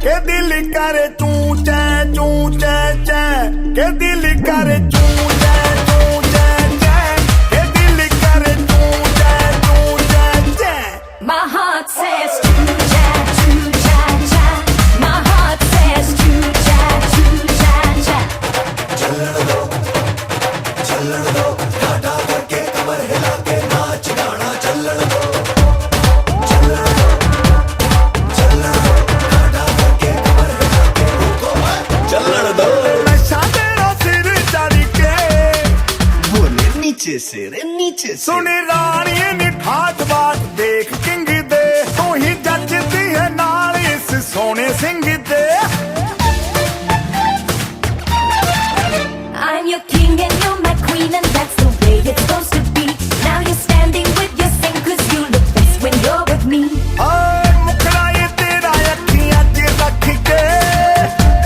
के दिल करे चू चे चे, के दिल करे चू चे चे, के दिल करे चू चे। My heart says choo cha cha, my heart says choo cha cha। चलन दो टाटा करके कमर हिला के नाच गाना चलन दो टाटा करके कमर हिला के रुको चलन दो नशा तेरा सिर चढ़ के बोले नीचे से सुनी रानी नी ठाठ बात देख किंग दे तू ही जचती है नाल इस सोने सिंह दे। I'm your king and you're my queen and that's the way it's supposed to be. Now you're standing with your sing 'cause you look best when you're with me. हाय मुखड़ा ये तेरा अखियां च रख के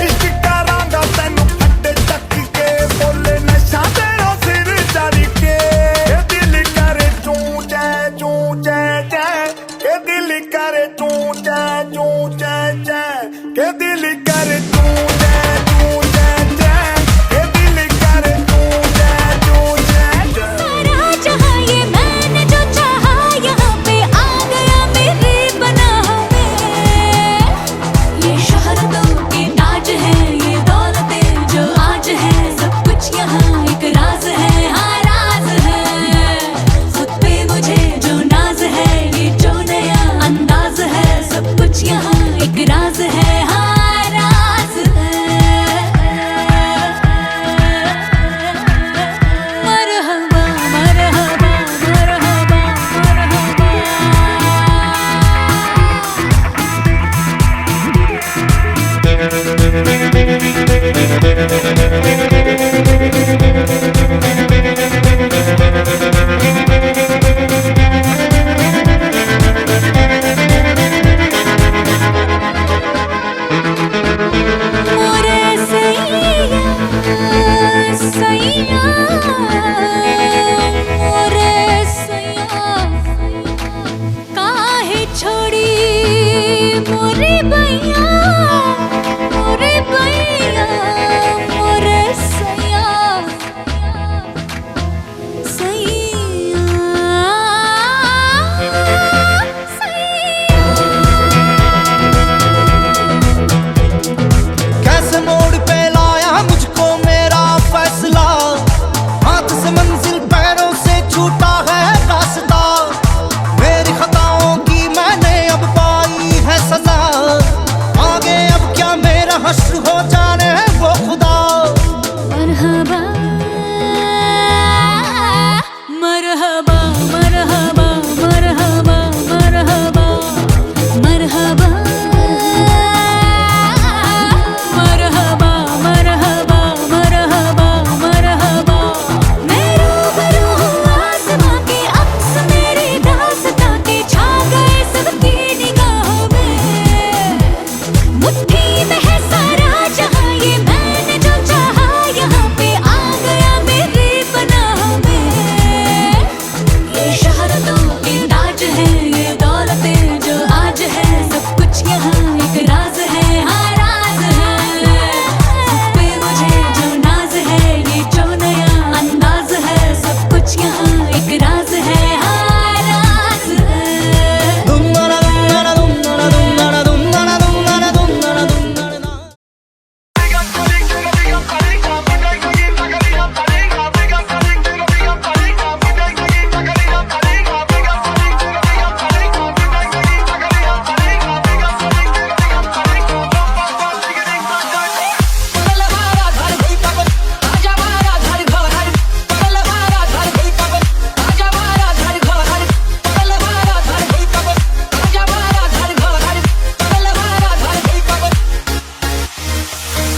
इश्क करांगा तैनू फटे तक के बोले नशा तेरा सिर चढ़ के दिल करे चू चे चे, के दिल करे चू चे चे, के दिल करे चू चे चे, के दिल करे चू चे। सारा जहां ये मैंने जो चाहा यहाँ पे आ गया मेरे बनावे। ये शहरतों के ताज है ये दौलतें जो आज है सब कुछ यहाँ एक राज है हाँ राज है। खुद पे मुझे जो नाज है ये जो नया अंदाज है सब कुछ यहाँ एक राज है हाँ राज है। मरहबा मरहबा मरहबा मरहबा। मोरे सैया सैया मोरे सैया काहे छोड़ी मोरे बैया मोरे बैया मोरे सैया सैया कैसे मोड़ पे लाया मुझको मेरा फैसला हाथ से मंजिल पैरों से छूटा है रास्ता मेरी खताओं की मैंने अब पाई है सजा आगे अब क्या मेरा हश्र हो जाने वो खुदा। मरहबा मरहबा मरहबा मरहबा मरहबा मरहबा मरहबा मरहबा मरहबा मरहबा। मैं रूबरू हूँ आसमां के अक्स मेरी दास्तां के छा गए सबकी निगाहों में। मुट्ठी में है सारा जहां ये मैंने जो चाहा यहाँ पे आ गया मेरे पनाह में। ये शहरतों के ताज है ये दौलतें जो आज है सब कुछ यहाँ एक राज है हाँ राज है। खुद पे मुझे जो नाज है ये जो नया अंदाज है सब कुछ यहाँ एक राज है हाँ राज है। दुन्नाना दुन्नाना दुन्नाना दुन्नाना दुन्नाना दुन्नाना दुन्नाना दुन्नाना।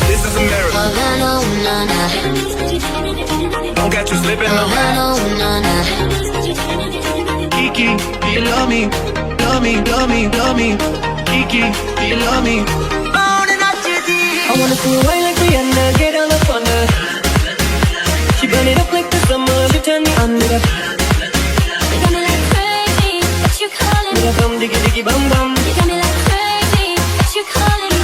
This is America. Don't catch you slipping now. Kiki, do you love me? Love me, love me, love me. Kiki, do you love me? I wanna see you wine like Rihanna, get all up on her. She burn it up like the summer, she turn me on with her. You got me like crazy, what you calling? Me a bum diggy diggy bum bum. You got me like crazy, what you calling?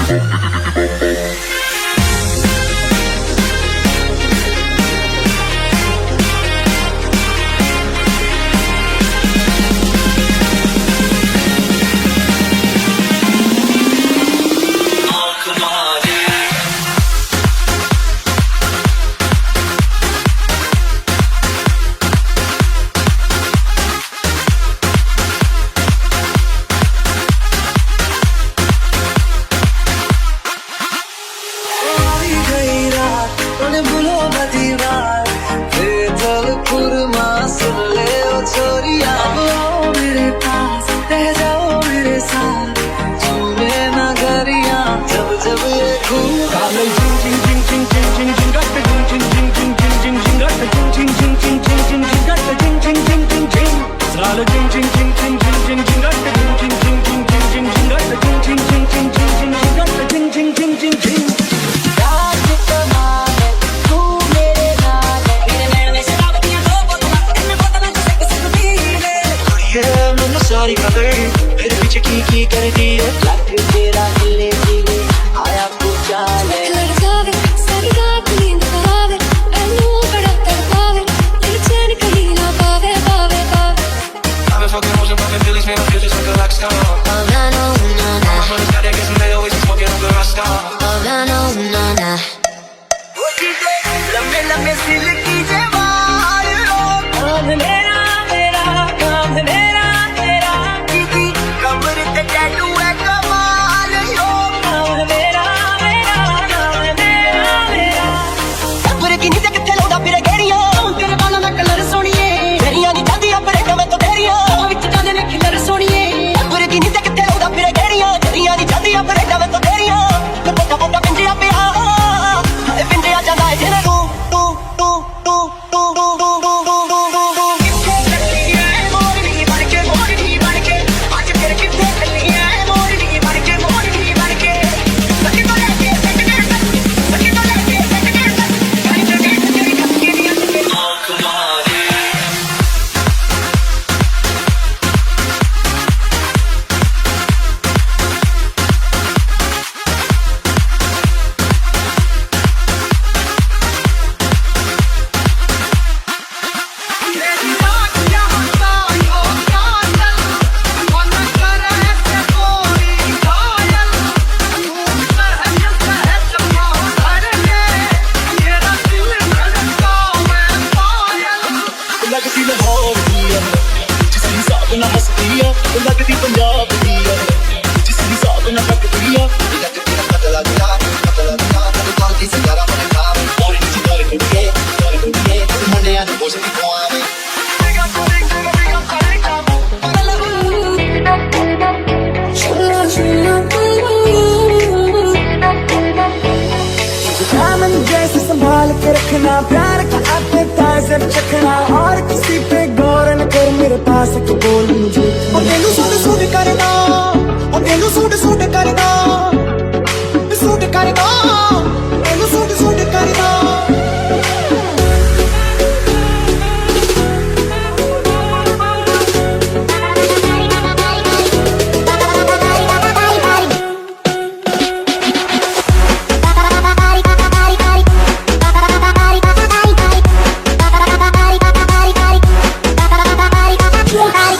सारी खबर मेरे पीछे की कर दी है ਲੱਗ ਤੇਰਾ ਹਿੱਲੇ ਜਿਵੇਂ ਆਇਆ ਪੁਚਾਲੇ लड़कावे सारी रात नींद करावे मैनू बड़ा तड़पावे दिल चैन कहीं ना पावे पावे पावे I've been fucking hoes and popping pillies, man, I feel just like a rock star. Oh na no na na My friends got that gas and they always be smoking on the Rasta. Oh na no na na लम्बे लम्बे silkie जे वाल काम मेरा मेरा काम मेरा तेरा दीदी कमर ते टैटू है कमाल यो काम मेरा मेरा काम मेरा मेरा कब्र की नींद किथे लाउंदा फिरे गेड़ियां तेरे बालों दा कलर सोहणीए मेरियां नी जांदियां परेडां मैं तो तेरियां विच जांदे ने खिलर सोहणीए कब्र की नींद किथे लाउंदा फिरे गेड़ियां तेरियां नी जांदियां परेडां मैं तो तेरियां ते पता पता पिंजरा पिया हाय पिंजरा जांदा है जेना तू तू तू तू तू तू तू तू तू किथे चली है मोरनी बन के आज फिर किथे चली है मोरनी बन के सच्ची तो लेके सच्ची तो लेके गाड़ी चढ़ के तेरी कच्ची दी लगती लाहौर दी है जिसकी हिसाब ना हंसदी है लगती पंजाब दी है जिसकी हिसाब ना कटदी है लगती ना पतला दिया कभी कौन सी सिगारा मैंने खावे और नीचे गारे कुड़िए मुंडियां ने बोझ की खुआवे दामन जैसे संभाल के रखना प्यार का अपने ताज़र चखना और किसी पे गौर न कर मेरे पास के बोल मुझे और तेनू सूट सूट करना और तेनू सूट सूट करना तेनू सूट सूट करना Bye.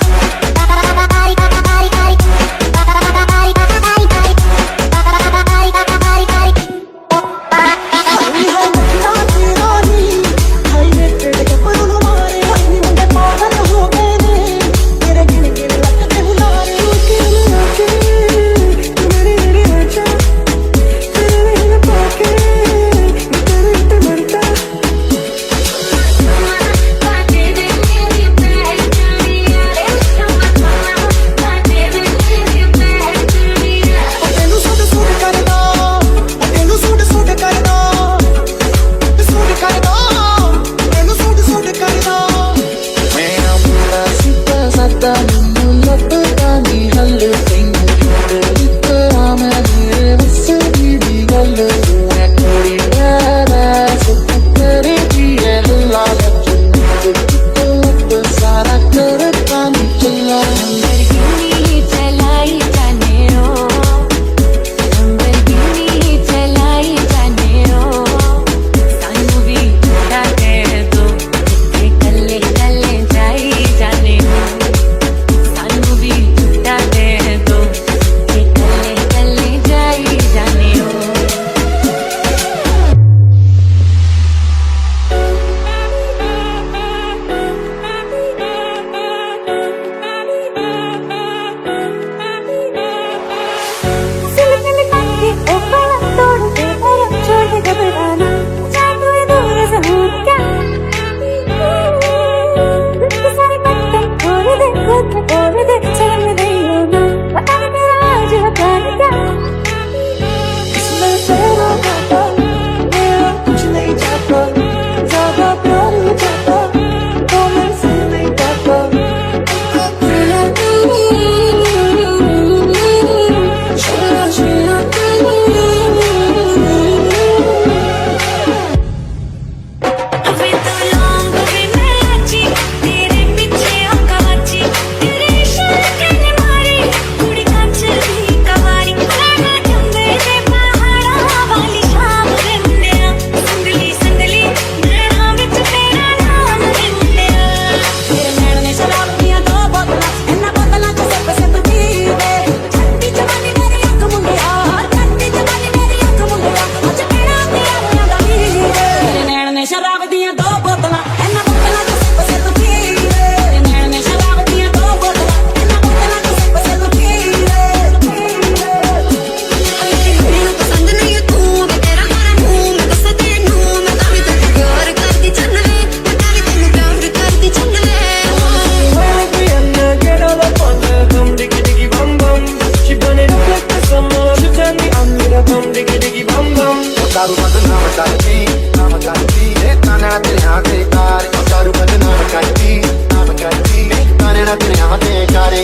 बम डिगी डिगी बम बम दारू बदनाम करती नाम करती काने ना तेरे हाथ दे कार दारू बदनाम करती नाम करती काने ना तेरे हाथ दे कार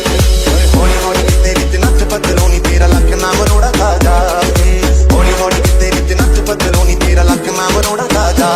होनी होनी किते विच नच बदलोनी तेरा लक नाम रोड़ा खा जा होनी होनी किते विच नच बदलोनी तेरा लक नाम रोड़ा खा जा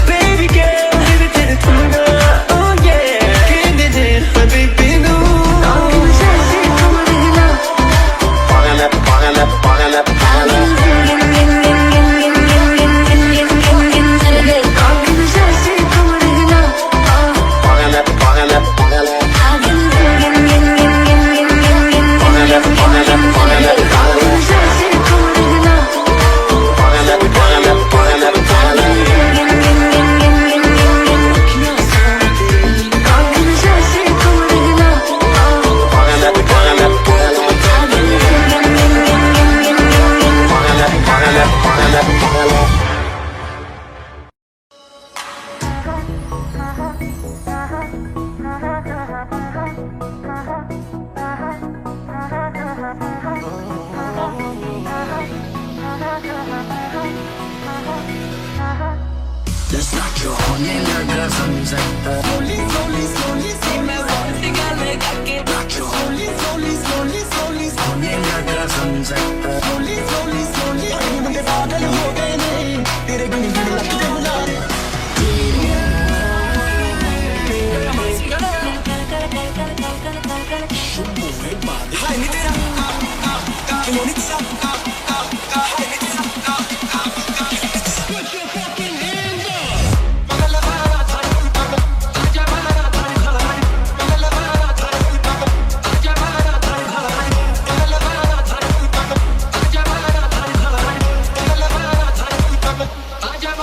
Baby होने लगा sunset slowly slowly slowly slowly रोटी गाले करके slowly slowly slowly slowly होने लगा सनसेट slowly slowly slowly मुझे पागल हो गए ने तेरे बिन बिन लगते बुलारे हाय नी तेरा क्यों नहीं तेरा हाय नी तेरा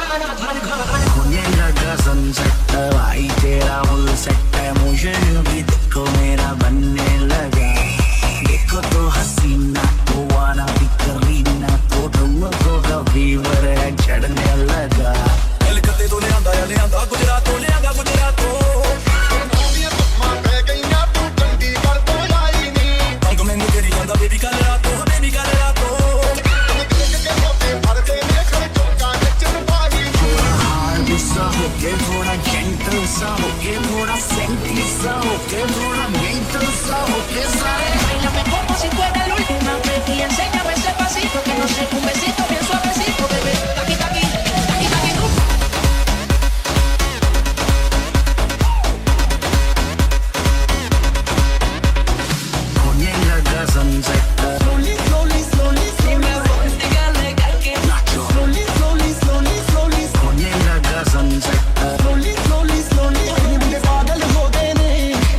होने लगा सनसेट भाई तेरा फुल सेट है मुझे भी देखो मेरा बनने लगा देखो तो हसीना तो वाना भी करीना तो तुमको का फीवर है चढ़ने लगा कलकत्ते तो ले आंदा गुजरात तो ले आंदा गुजरात तो अंग में तेरी आंदा बेबी कल रात तो हार गुस्सा होके थोड़ा जेंटल सा होके थोड़ा सेंटी सा होके थोड़ा मेंटल सा होके सारे Bailame como si fuera la última vez y enséñame ese pasito que no sé, un besito bien suavecito, bebé. Taqui, taqui, taqui, taqui, tú. होने लगा sunset slowly slowly slowly slowly रोटी गाले करके slowly slowly slowly slowly होने लगा sunset slowly slowly slowly मुझे पागल हो गए ने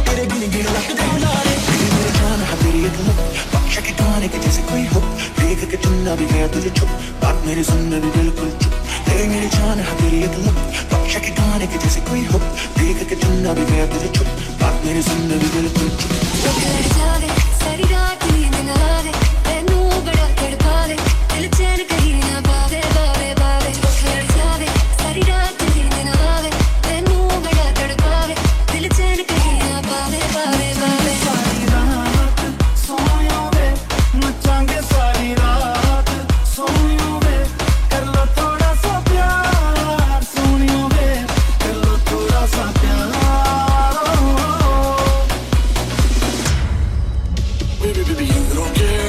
तेरे बिन बिन लगते बुलारे मेरे जान है तेरी एक लुक पक्ष के गाने के जैसे कोई हो देख के चुनना भी गया तुझे चुप बात मेरी सुनना भी बिल्कुल चुप तेरे मेरी जान है तेरी एक लुक पक्ष के गाने के जैसे कोई हो देख के चुनना भी गया तुझे चुप बात मेरी सुनना भी बिल्कुल चुप घर जावे सारी रात नींद ना आवे तैनू बड़ा तड़पावे दिल चैन कहीं ना पावे पावे पावे घर जावे सारी रात नींद ना आवे तैनू बड़ा तड़पावे दिल चैन कहीं ना पावे पावे पावे सारी रात सोनियो वे नचांगे सारी रात सोनियो वे कर लो थोड़ा सा प्यार सोनियो वे कर लो थोड़ा सा प्यार baby baby you don't care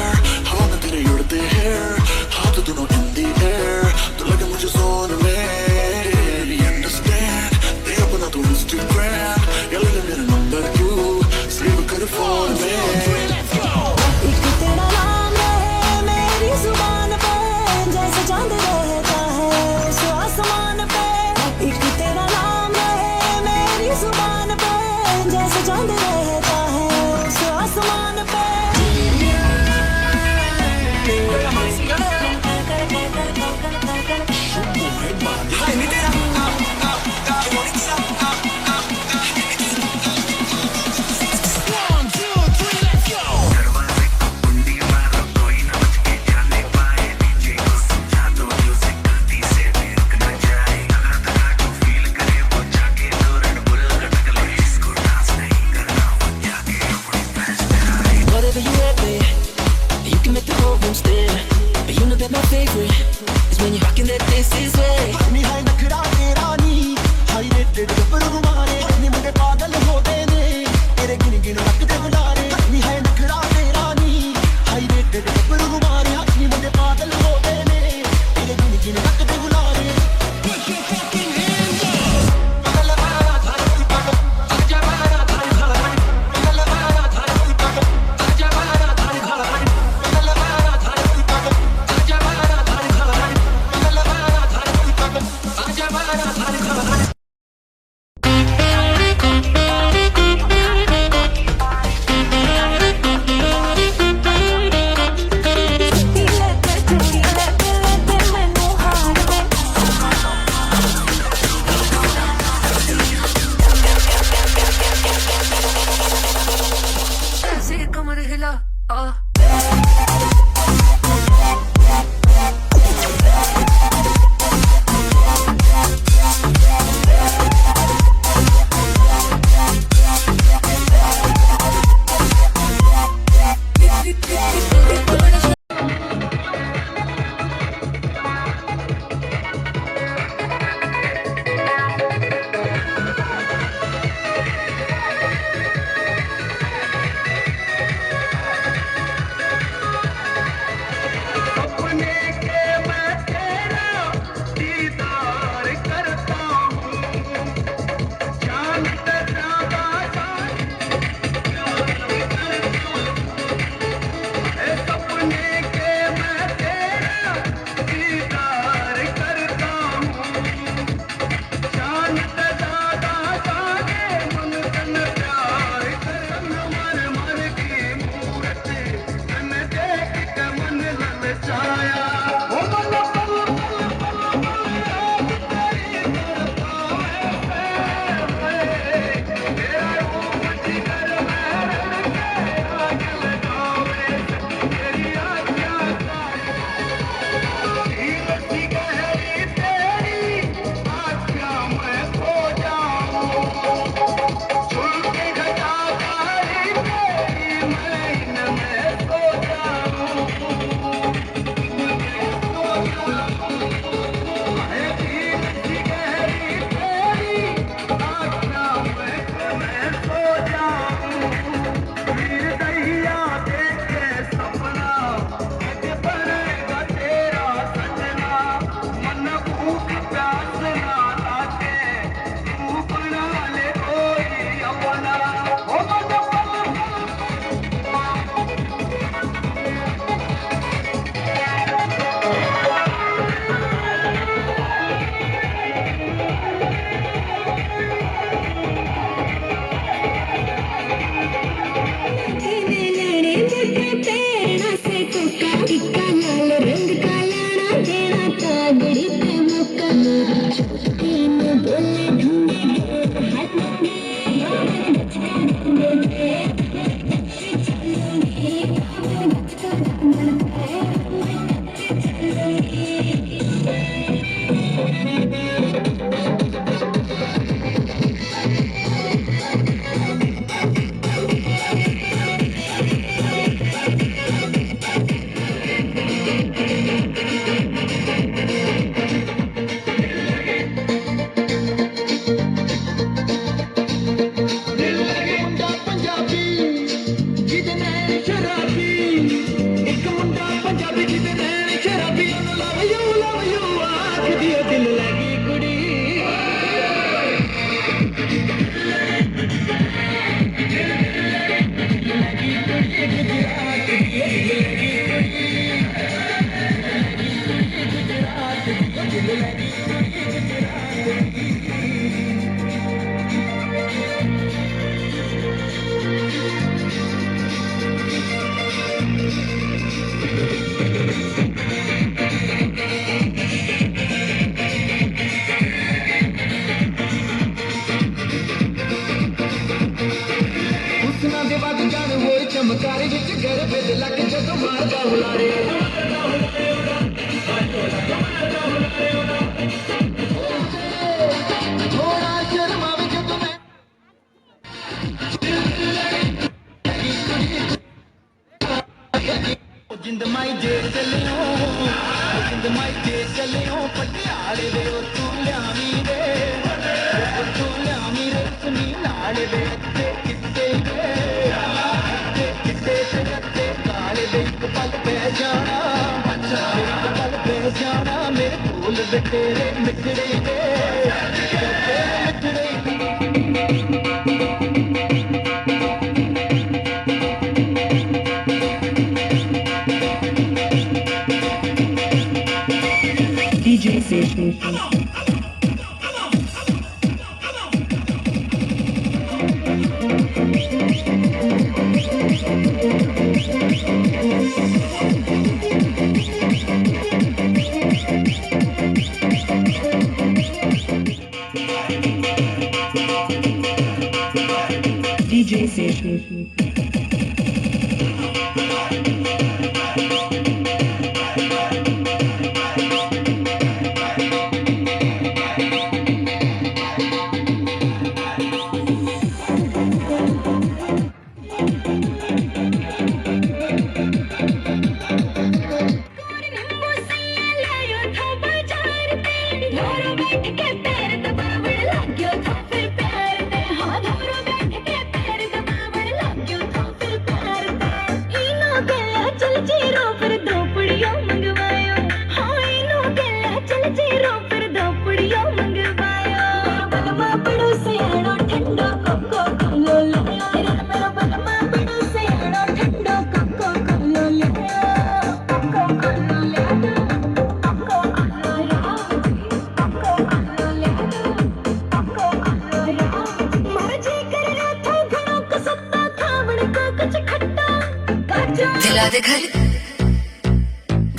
जिंद माई जे चलियो जिंद माई जे चलियो पटियाले दे तू ल्यामी रे सुनी नाले दे कित्ते कित्ते ते काले दे पल पे जाना पल पे जाना मेरे फूल दे तेरे मिठड़े दे DJ Station. DJ Station.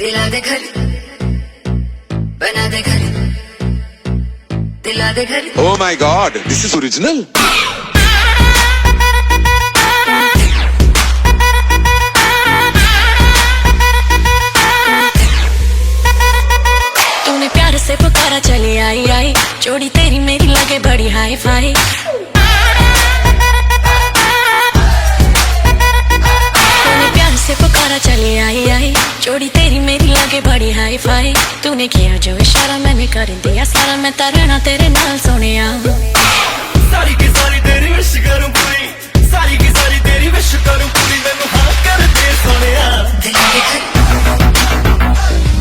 दिला दे घर बना दे घर दिला दे घर Oh my God, this is original. तूने प्यार से पुकारा चली आई आई जोड़ी तेरी मेरी लगे बड़ी हाई फाई पुकारा चली आई आई जोड़ी तेरी मेरी लगे बड़ी हाई फाई तूने किया जो इशारा मैंने कर दिया सारा मैं तरना तेरे नाल सोनिया सारी की सारी तेरी विश करूं पूरी सारी की सारी तेरी विश करूं पूरी मैनू हाँ कर दे सोनिया दिला दे घर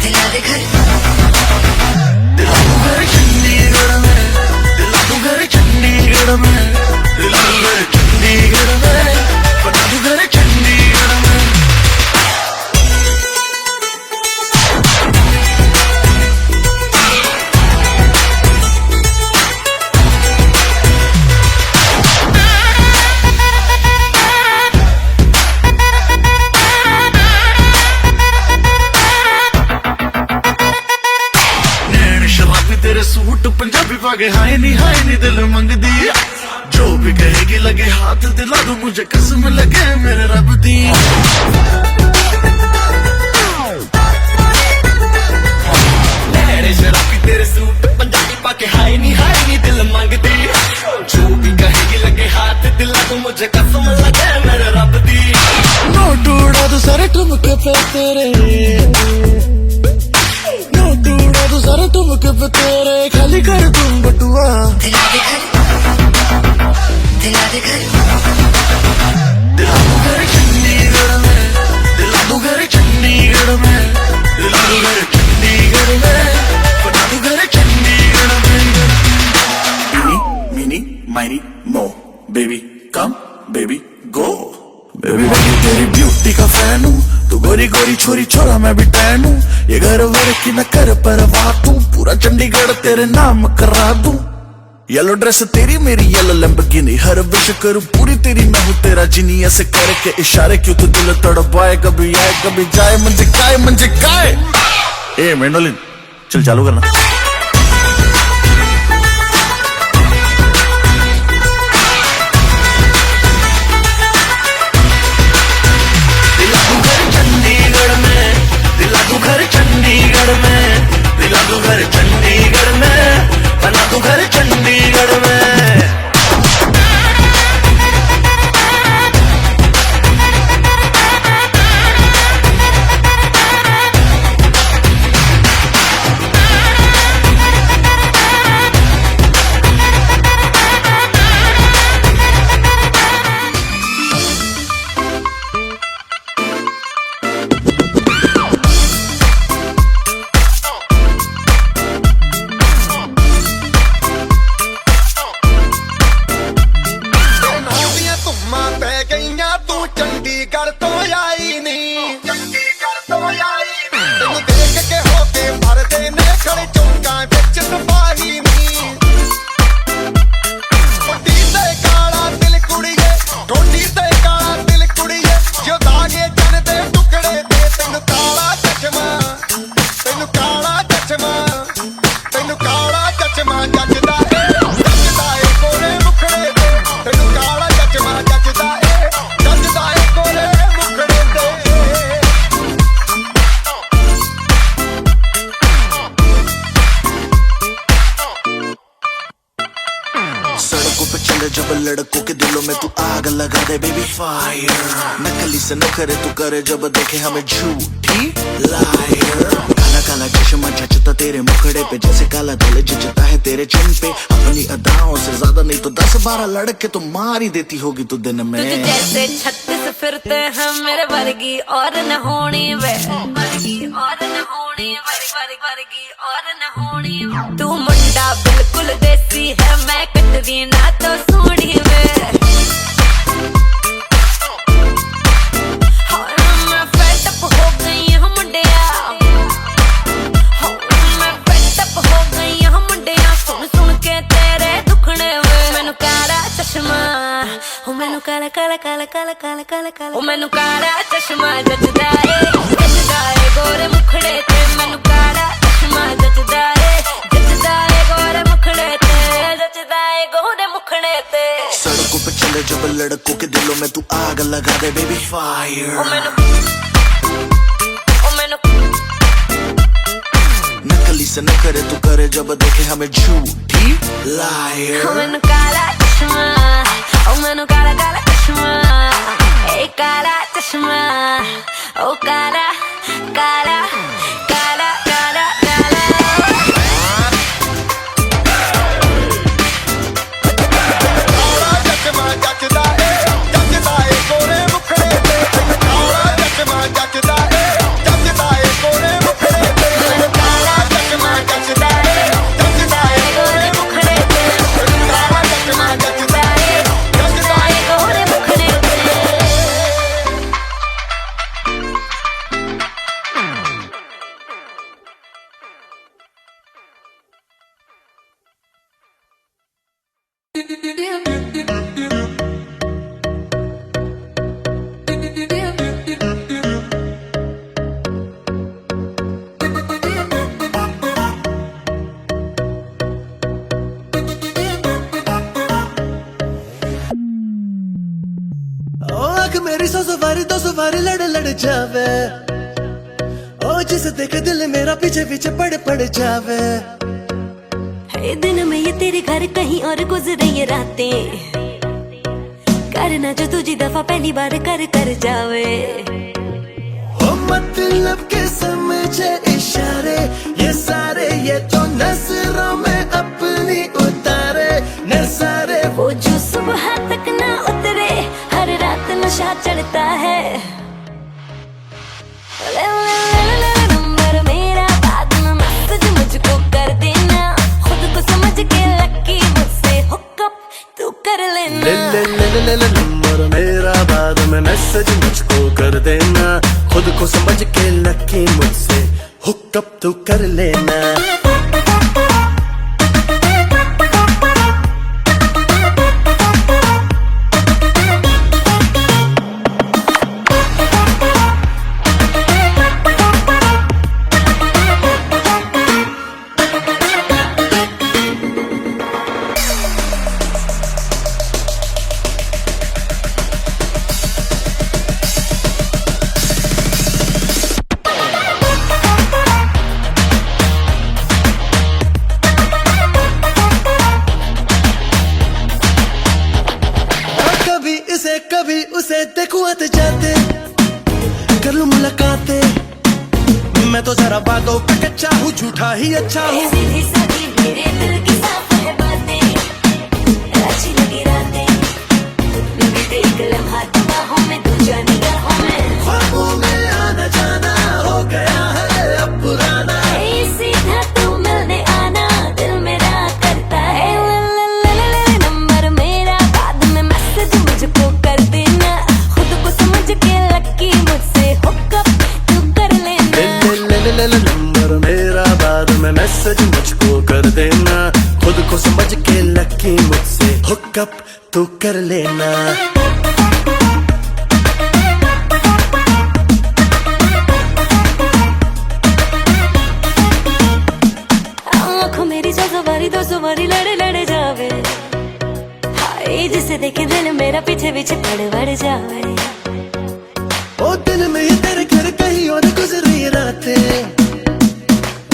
दिला दे घर दिला दू घर चंडीगढ़ में दिला दू घर चंडीगढ़ में दिला दू घर चंडीगढ़ में बना दू घर चंडीगढ़ में तेरे सूट पंजाबी पागे हाय नी दिल मंगदी जो भी कहेगी लगे हाथ दिला दो मुझे कसम लगे मेरे रब दी शराबी तेरे सूट पंजाबी पाके हाय नी दिल मंगदी जो भी कहेगी लगे हाथ दिला दो मुझे कसम लगे मेरे रब दी नोट उड़ा दो सारे ठुमके पे तेरे तू सारे तुमके पे तेरे खाली कर तुम बटुआ दिला दे घर दिला दे घर दिला दू घर चंडीगढ़ में दिला दू घर चंडीगढ़ में दिला दू घर चंडीगढ़ में बना दू घर चंडीगढ़ में मिनी माइनी मो बेबी कम बेबी गो बेबी बेबी तेरी ब्यूटी का फैन हूँ तू गोरी गोरी छोरी छोरा मैं भी टैन हूँ ये घर वर की न कर परवाह तू पूरा चंडीगढ़ तेरे नाम करा दूं येलो ड्रेस तेरी मेरी येलो लैम्बोर्गिनी हर विश करूं पूरी तेरी मैं हूँ तेरा जिनी ऐसे करके इशारे क्यों तू दिल तड़पाए कभी आए कभी जाए मंजे काय ए मेंडोलिन चल चालू करना चंडीगढ़ में पे चले जब लड़कों के दिलों में तू आग लगा दे बेबी फायर, नकली से न करे तू करे जब देखे हमें झूठी लायर। काला काला चश्मा जचता तेरे मुखड़े पे जैसे काला दिल जचता है तेरे चिन पे, अपनी अदाओं से ज्यादा नहीं तो 10-12 लड़के तो मार ही देती होगी तू दिन में। तुझे जैसे 36 फिरते हैं मेरे वर्गी और न होनी वे, वर्गी और न होनी, वर्गी और न होनी। तू मुंडा बिल्कुल देसी है, मैं कटरी ना तो सूढ़ी वे। मैं fed up हो गई हूँ मुंडिया, मैं fed up हो गई हूँ मुंडिया, सुन सुन के तेरे दुखने वे। मैनू काला चश्मा, ओ मैनू काला काला काला काला काला काला काला, ओ मैनू काला चश्मा जचदा है गोरे मुखड़े ते। मैनू काला चश्मा जचदा है गोरे मुखड़े ते, जचदा है गोरे मुखड़े ते। सड़कों पे चले जब लड़कों के दिलों में तू आग लगा दे बेबी फायर, ओ मैनू नकली से न करे तू करे जब देखे हमें झूठी लायर। ओ मैनू काला चश्मा, ओ मैनू काला काला चश्मा, ए काला चश्मा, ओ काला काला काला काला काला। चश्मा जचदा है गोरे मुखड़े ते, चश्मा जचदा है गोरे मुखड़े ते। मैनू काला चश्मा जचदा है गोरे मुखड़े ते, काला चश्मा जचदा है गोरे मुखड़े ते। मेरी 100 बारी 200 बारी लड़ लड़ जावे, ओ जिसे देखे दिल मेरा पीछे पीछे पड़ जावे। हर दिन में ये तेरे घर कहीं और गुजरे ये रातें, करना जो तुझी दफा पहली बार कर जावे। ओ मतलब के समझे इशारे ये सारे, ये तो नजरों में अपनी उतारे नजारे। वो जो सुबह तक ना उतरे, हर रात नशा चढ़ता है। ले ले ले ले नंबर मेरा, बाद में मैसेज मुझको कर देना, खुद को समझ के लकी मुझसे हुकअप तू कर लेना। ले नंबर मेरा, बाद में मैसेज मुझको कर देना, खुद को समझ के लकी मुझसे हुकअप तू कर लेना। कभी उसे देखूं आते जाते, कर लूं मुलाकातें, मैं तो जरा बातों पे कच्चा हूँ, झूठा ही अच्छा हूँ। सीधी सादी मेरे दिल की साफ है बातें, अच्छी लगी रातें, बीते एक लम्हा बाहों में, दूजा निगाहों में, ख्वाबों में आना जाना हो गया है अब पुराना। सीधा तू मिलने आना दिल मेरा करता है। नंबर मेरा, बाद में मैसेज मुझको कर देना, खुद को समझ के लकी मुझसे हुकअप तू कर लेना। नंबर मेरा, बाद में मैसेज मुझको कर देना, खुद को समझ के लकी मुझसे हुकअप तू कर लेना। आँखों मेरी 100 बारी 200 बारी लड़ जावे, हाय जिसे देखे दिल मेरा पीछे पीछे पड़ जावे। ओ दिल में ही तेरे घर कहीं और गुजरी रातें,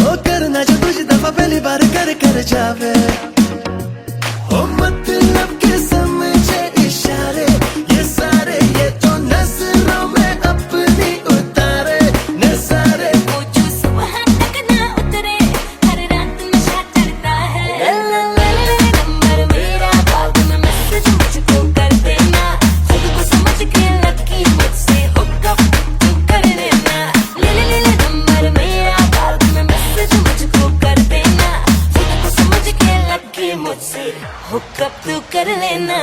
ओ करना जो तुझ दफा पहली बार कर जावे। ओ मतलब के सब तू कर लेना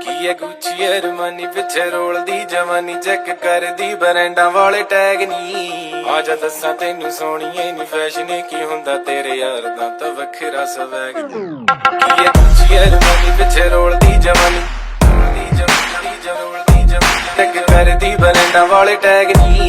ਕੀ ਐ ਗੁੱਚੀ ਅਰਮਾਨੀ ਪਿੱਛੇ ਰੋਲਦੀ ਜਵਾਨੀ ਚੈੱਕ ਕਰਦੀ ਬਰੈਂਡਾਂ ਵਾਲੇ ਟੈਗ ਨੀ ਆ ਜਾ ਦੱਸਾਂ ਤੈਨੂੰ ਸੋਹਣੀਏ ਨੀ ਫੈਸ਼ਨ ਕੀ ਹੁੰਦਾ ਤੇਰੇ ਯਾਰ ਦਾ ਤਾਂ ਵੱਖਰਾ ਸਵੈਗ ਕੀ ਐ ਗੁੱਚੀ ਅਰਮਾਨੀ ਪਿੱਛੇ ਰੋਲਦੀ ਜਵਾਨੀ ਚੈੱਕ ਕਰਦੀ ਬਰੈਂਡਾਂ ਵਾਲੇ ਟੈਗ ਨੀ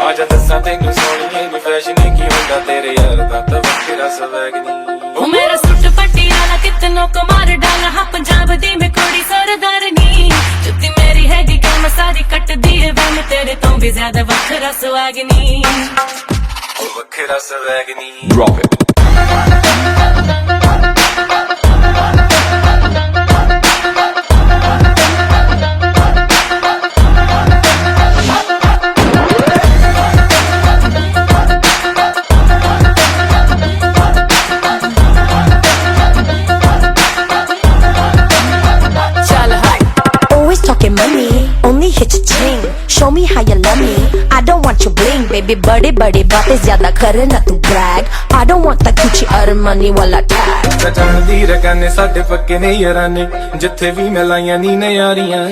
ਆ ਜਾ ਦੱਸਾਂ ਤੈਨੂੰ ਸੋਹਣੀਏ ਨੀ ਫੈਸ਼ਨ ਕੀ ਹੁੰਦਾ ਤੇਰੇ ਯਾਰ ਦਾ ਤਾਂ ਵੱਖਰਾ ਸਵੈਗ ਨੀ ਉਹ ਮੇਰਾ ਸੁੱਟ ਪਟਿਆਲਾ ਕਿਤਨੋਂ ਕੋ ਮਾਰ ਡਾਲਾ ਹਾਂ ਪੰਜਾਬ ਦੀ ਮੈਂ ਕੁੜੀ ਸਰਦਾਰਨੀ ਜੁੱਤੀ ਮੇਰੀ ਹੈਗੀ ਕੰਮ ਸਾਰੀ ਕੱਟਦੀ ਏ ਵਨ ਤੇਰੇ ਤੋਂ ਵੀ ਜ਼ਿਆਦਾ ਵੱਖਰਾ ਸਵਾਗਨੀ ਉਹ ਵੱਖਰਾ ਸਵੈਗ ਨੀ Drop it. Talking money, only hit your chain. Show me how you love me. I don't want your bling, baby. बड़े बड़े बातें ज़्यादा करे ना तू brag. I don't want the Gucci Armani वाला tag. ਜਾਣਦੀ ਰਕਾਨੇ ਸਾਡੇ ਪੱਕੇ ਨੇ ਯਾਰਾਂ ਨੇ ਜਿੱਥੇ ਵੀ ਮਿਲਾਈਆਂ ਨੀ ਨਿਆਰੀਆਂ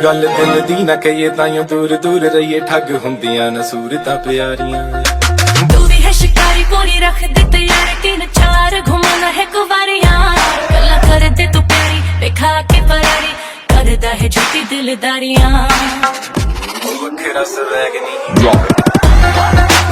ਗੱਲ ਦਿਲ ਦੀ ਨਾ ਕਹੀਏ ਤਾਈਓ ਦੂਰ ਦੂਰ ਰਹੀਏ ਠੱਗ ਹੁੰਦੀਆਂ ਨਾ ਸੂਰਤਾਂ ਪਿਆਰੀਆਂ तू भी है शिकारी पूरी रख दे तैयार तीन चार घुमाना है कुवारियां गल्ला कर दे तू प्यारी दिखा के फरारी करदा है झूठी दिलदारियां ਉਹ ਵੱਖਰਾ ਸਵੈਗ ਨੀ Drop it.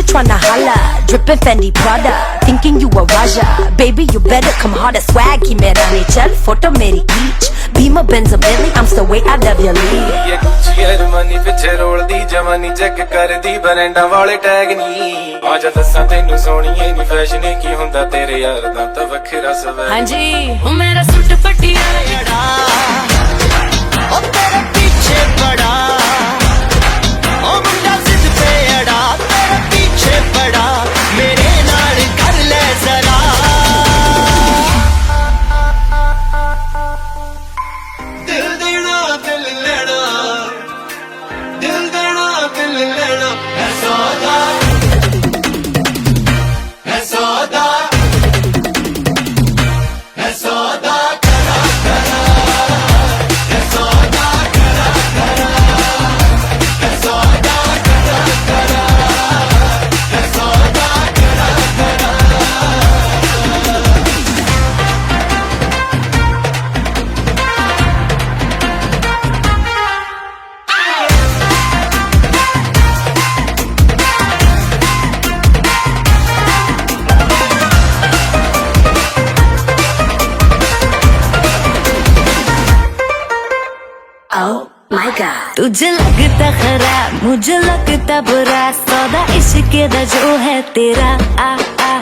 Tryna holla, drippin' Fendi Prada, thinking you a Raja. Baby, you better come harder, swag ki mera nahi chal, photo meri each. Beamer Benz a Bentley, I'm so way I love your lead. ਇਹ ਗੁੱਚੀ ਅਰਮਾਨੀ ਪਿੱਛੇ ਰੋਲਦੀ ਜਵਾਨੀ check ਕਰਦੀ ਬਰੈਂਡਾਂ ਵਾਲੇ tag ਨੀ ਆ ਜਾ ਦੱਸਾਂ ਤੈਨੂੰ ਸੋਹਣੀਏ ਨੀ ਫੈਸ਼ਨ ਕੀ ਹੁੰਦਾ ਤੇਰੇ ਯਾਰ ਦਾ ਤਾਂ ਵੱਖਰਾ ਸਵੈਗ हाँ जी वो मेरा सूट पटियाला ओ तेरे पीछे पड़ा ओ मुंडा जिद पे अड़ा तेरे पीछे पड़ा मेरे नाल कर ले जरा दिल देना दिल लेना दिल देना दिल लेना है सौदा है सौदा है सौदा करा करा है सौदा करा करा है सौदा करा करा है सौदा करा करा Oh my God. तुझे लगता खराब मुझे लगता बुरा सौदा इश्क दा जो है तेरा आ आ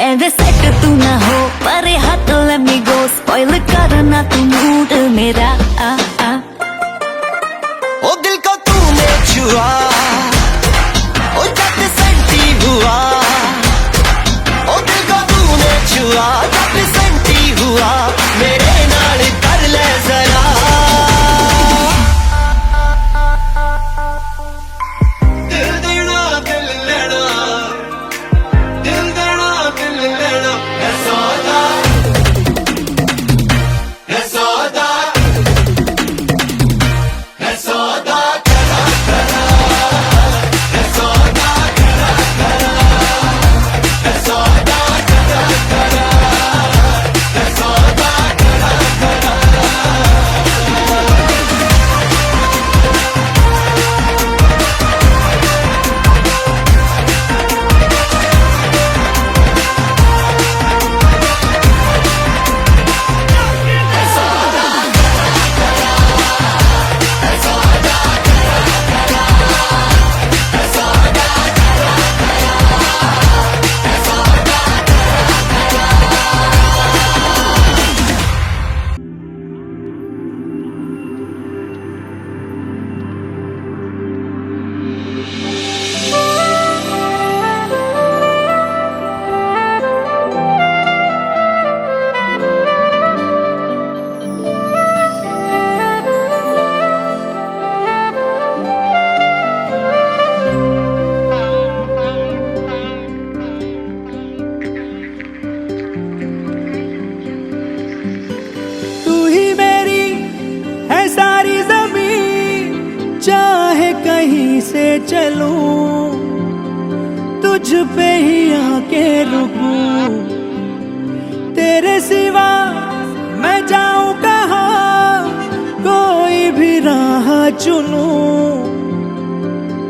एवे सेट तू ना हो पर हाथ let me go spoil करना तू मूड मेरा आ आ ओ दिल को तूने छुआ ओ जब सेंटी हुआ ओ दिल को तूने छुआ जब सेंटी हुआ मेरे नाल कर ले जरा दिल देना दिल लेना दिल देना दिल लेना है सौदा है सौदा है सौदा करा करा है सौदा करा करा है सौदा करा करा है सौदा लूं, तुझ पे ही आके रुकूं। तेरे सिवा मैं जाऊं कहाँ, कोई भी राह चुनूं,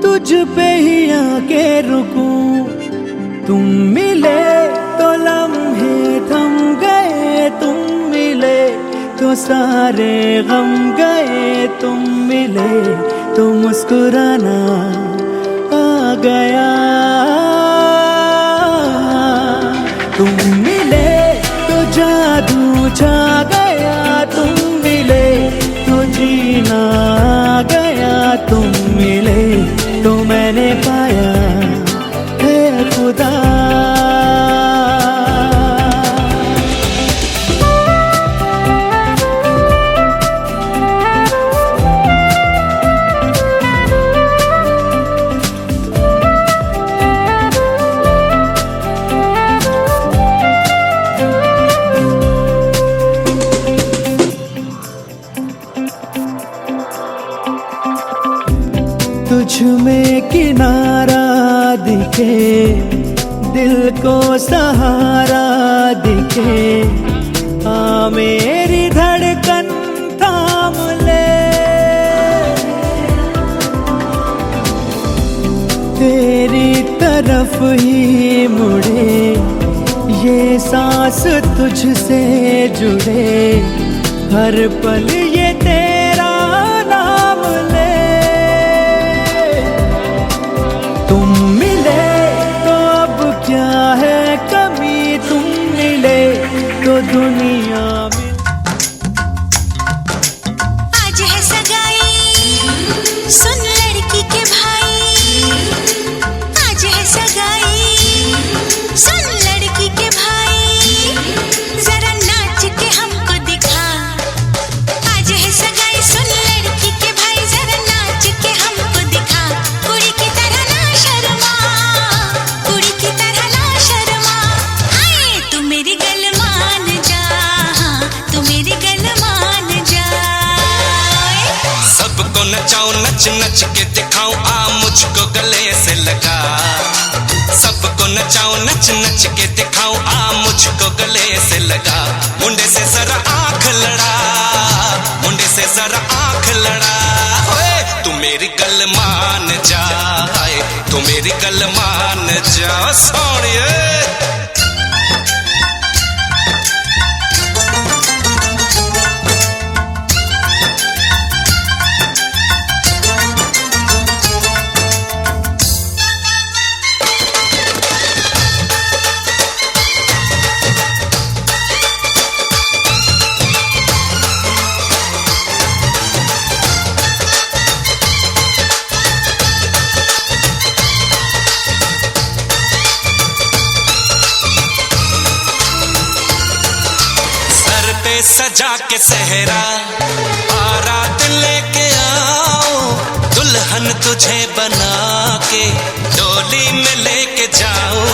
तुझ पे ही आके रुकूं। तुम मिले तो लम्हे थम गए, तुम मिले तो सारे गम गए, तुम मिले तो मुस्कुराना आ गया। तुम मिले तो जादू छा गया, तुम मिले तो जीना आ गया, तुम मिले तो मैंने पाया है खुदा। तुझ में किनारा दिखे, दिल को सहारा दिखे, आ मेरी धड़कन थाम ले। तेरी तरफ ही मुड़े ये सांस, तुझसे जुड़े हर पल ये तेरा नाम ले। तुम मिले तो अब क्या है कमी, तुम मिले तो दुनिया में। आज है सगाई सुन लड़की के भाई, आज है सगाई सुन लड़की के भाई, जरा नाच के हमको दिखा। आज है सगाई सुन लड़की के भाई, जरा नाच के हमको दिखा। कुड़ी की तरह ना शर्मा, कुड़ी की तरह ना शर्मा। आए तू मेरी गल मान जा, तू मेरी गल मान जा। सबको नचाऊं नच नच के दिखाऊं, आ मुझको गले से लगा। सबको नचाऊं नच नच के दिखाऊं, आ मुझको गले से लगा। मुंडे से जरा आंख लड़ा, मुंडे से जरा आंख लड़ा। ओए तू मेरी गल मान जा, तू मेरी गल मान जा सोनिए। सजा के सहरा बारात लेके आओ, दुल्हन तुझे बना के डोली में लेके जाओ।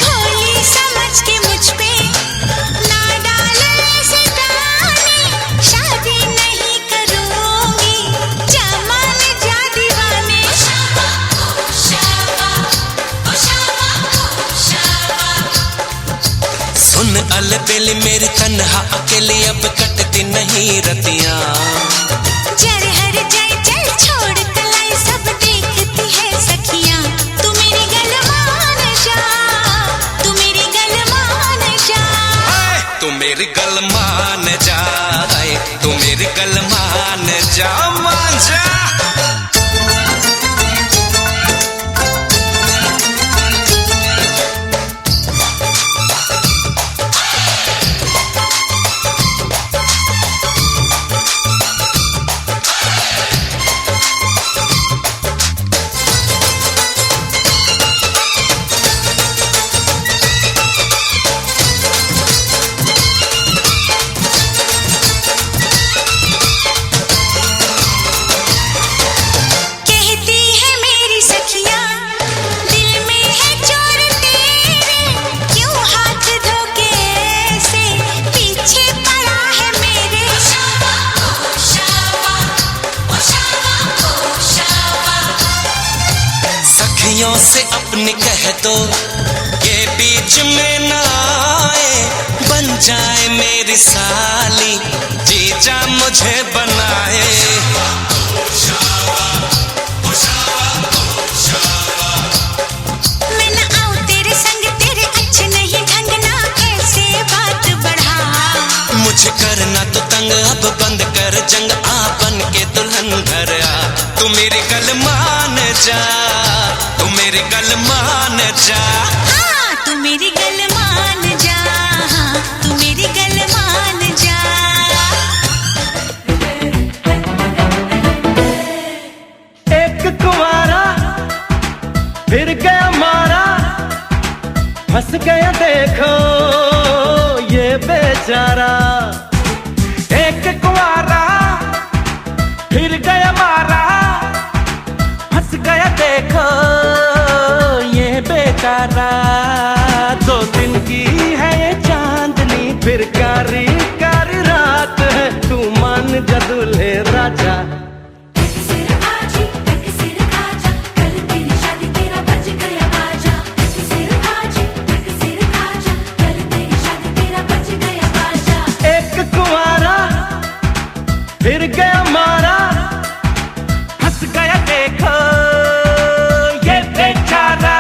भोली समझ के मुझ पे ना डाले ऐसे ताने, शादी नहीं करूंगी जमाने जा दीवाने। सुन अलबेली मेरी तन्हा अकेली, अब कटती नहीं रतियां। जर हर जाए चल छोड़ कलाई, सब देखती है सखियां। तू मेरी गल मान जा, तू मेरी गल मान जा। तू मेरी गल मान जा, तू मेरी गल मान जा, मान जा। अखियों से अपनी कह दो ये बीच में ना आए, बन जाए मेरी साली, जीजा मुझे बनाए। मैं ना आऊं तेरे संग, तेरे अच्छे नहीं ढंग ना ऐसे बात बढ़ा। मुझे करना तो तंग, अब बंद कर जंग, आ बन के दुल्हन घर आ। तू मेरी गल मान जा, तू मेरी गल मान जा। हाँ तू मेरी गल मान जा, हाँ तू मेरी गल मान जा। एक कुंवारा फिर गया मारा, फंस गया देखो ये बेचारा। एक कुंवारा फिर गया मारा, फंस गया देखो ये बेचारा। 2 दिन की है ये चांदनी, फिर कारी कारी रात है, तू मान जा दूल्हे राजा। सिर आजी सिर आजा, कल तेरी शादी तेरा बज गया बाजा। सिर आजी सिर आजा, कल तेरी शादी तेरा बज गया बाजा। एक कुंवारा फिर गया मारा, फंस गया देखो ये बेचारा।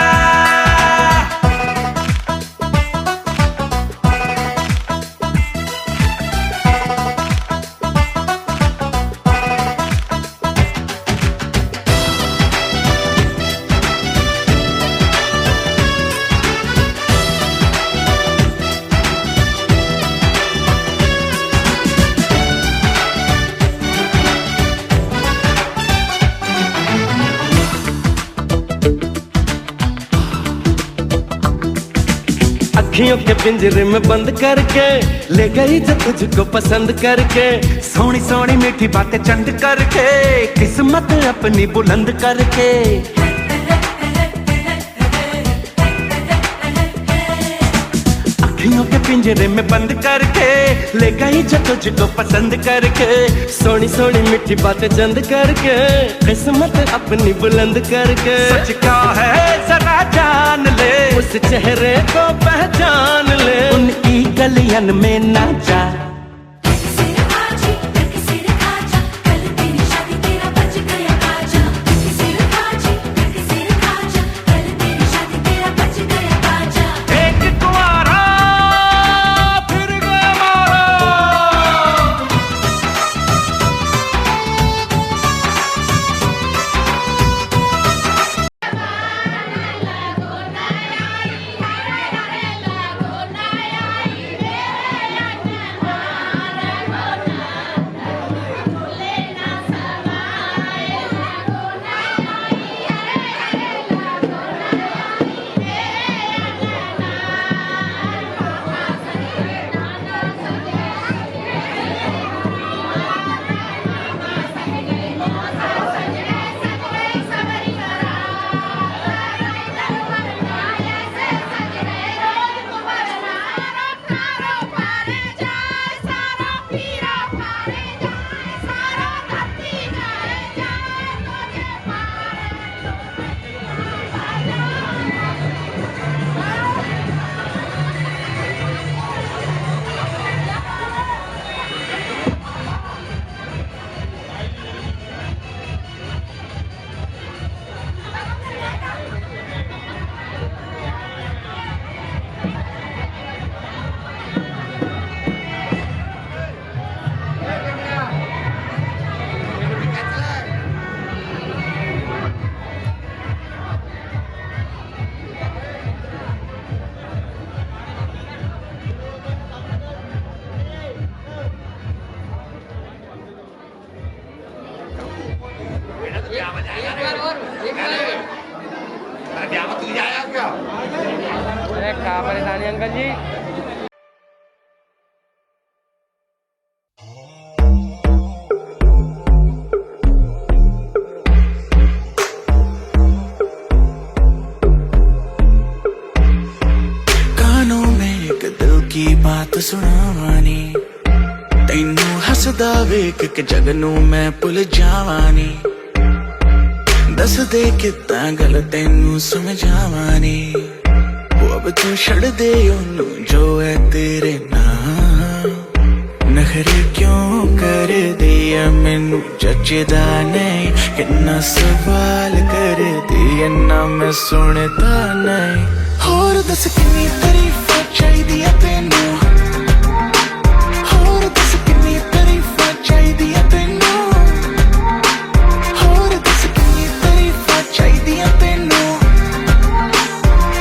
अखियों के पिंजरे में बंद करके ले गई जो तुझको पसंद करके, सोनी सोनी मीठी बातें चंद करके, किस्मत अपनी बुलंद करके। अखियों के पिंजरे में बंद करके ले गई जो तुझको पसंद करके, सोनी सोनी मीठी बातें चंद करके, किस्मत अपनी बुलंद करके। सच क्या है जरा जान ले, उस चेहरे को पहचान ले, उनकी गलियन में ना जा। सिर आजी सिर आजा, कल तेरी शादी तेरा बज गया बाजा। सिर आजी सिर आजा, कल तेरी शादी तेरा बज गया बाजा। एक कुंवारा फिर गया मारा। अरे क्या परेशानी अंकल जी। कानों में एक दिल की बात सुनावानी, तैनू हसदा वेख के जगनू मैं भुल जावानी। दस दे कितना गल तेनू समझावां नी वो अब तू छड़ दे ओनू जो है तेरे नाम नखरे क्यों कर दिया मैनू जचदा नहीं कितना सवाल कर दिया ना मैं सुनता नहीं होर दस किन्नी तारीफां चाहिदियां तैनू होर दस किन्नी तारीफां चाहिदियां तैनू होर दस किन्नी तारीफां चाहिदियां तैनू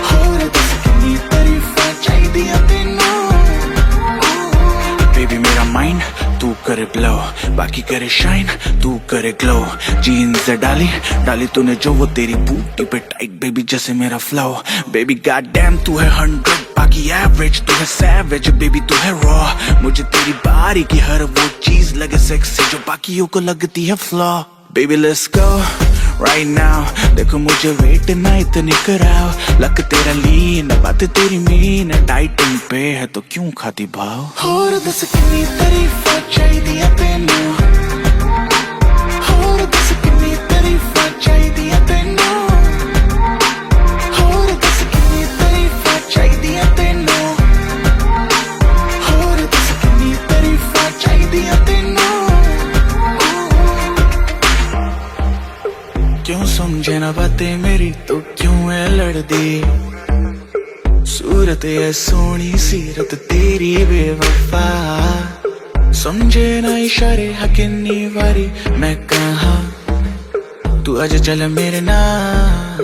होर दस किन्नी तारीफां चाहिदियां तैनू बेबी मेरा माइंड तू करे ब्लो बाकी करे शाइन तू करे ग्लो जीन्स डाली डाली तूने जो वो तेरी बूटी पे टाइट बेबी जैसे मेरा फ्लो बेबी गॉड डैम तू है 100 बाकी एवरेज तू है सैवेज बेबी तू है रॉ मुझे तेरी बारी की हर वो चीज लगे सेक्सी जो बाकियों को लगती है flaw baby let's go right now देखो मुझे वेट ना इतनी कराओ लक तेरा लीन बात तेरी मीन डाइटिंग पे है तो क्यों खाती भाव होर दस किन्नी तारीफां चाहिदियां तैनू होर दस किन्नी तारीफां चाहिदियां तैनू होर दस किन्नी तारीफां चाहिदियां तैनू होर दस किन्नी तारीफां चाहिदियां तैनू क्यों समझे ना बातें मेरी तो क्यों है लड़दी सूरत है सोनी सीरत तेरी बेवफा समझे ना इशारे हकिन्नी वारी मैं कहा तू आज चल मेरे नाल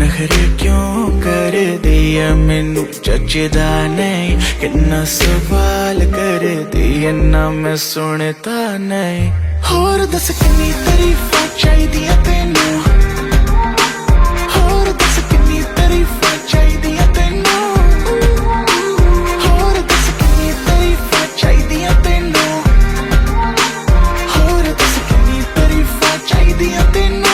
नखरे क्यों कर दिया मैनू जचदा नहीं कितना सवाल कर दिया ना मैं सुनता नहीं होर दस किन्नी तारीफां चाहिदियां तैनू होर दस किन्नी तारीफां चाहिदियां तैनू होर दस किन्नी तारीफां चाहिदियां तैनू होर दस किन्नी तारीफां चाहिदियां तैनू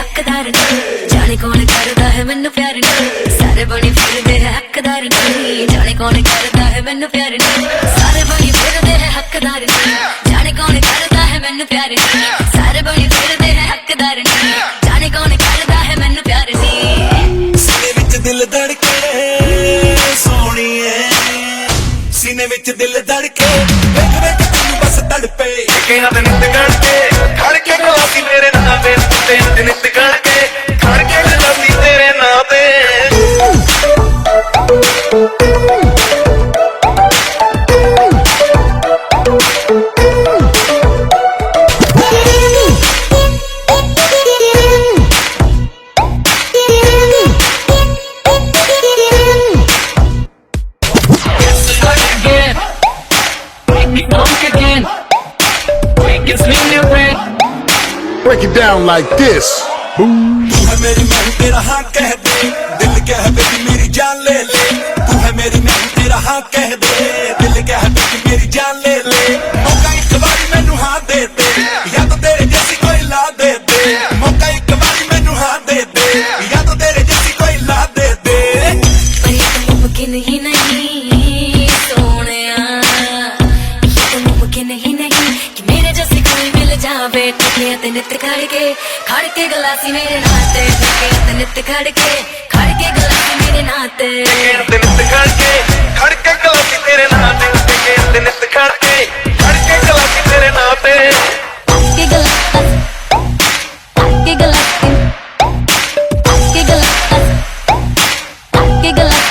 जाने कौन करदा है मैनू प्यार नहीं सारे बनी फिरदे है हकदार नहीं जाने कौन करदा है मैनू प्यार नहीं सारे बनी फिरदे है हकदार नहीं जाने कौन करदा है मैनू प्यार नहीं सारे बनी फिरदे है हकदार नहीं जाने कौन करदा है मैनू प्यार नहीं सीने विच दिल धड़के सोहणीए सीने विच दिल धड़के वेख वेख तैनू बस तड़पे के हद नित गड़के खड़के गलासी मेरे नाम पे ते नित गड़के खड़के गलासी तेरे नाम पे Break it down like this. तू है मेरी मैं तेरा हाँ कह दे दिल कह बेबी मेरी जान ले ले तू है मेरी मैं तेरा हाँ कह दे दिल कह बेबी मेरी जान ले ले मौका एक बारी मैनू हाँ दे दे या तो तेरे जैसी कोई ला दे दे मौका एक बारी मैनू हाँ दे दे या तो तेरे जैसी कोई ला दे दे पर ये तो मुमकिन ही नहीं सोनिया ये तो मुमकिन ही नहीं कि मेरे जैसे कोई मिल जावे टके ते नित खड़के गलासी मेरे नाते टके ते नित खड़के गलासी मेरे नाते ते नित खड़के गलासी तेरे नाते टके ते नित खड़के गलासी तेरे नाते के गलासी के गलासी के गलासी के गलासी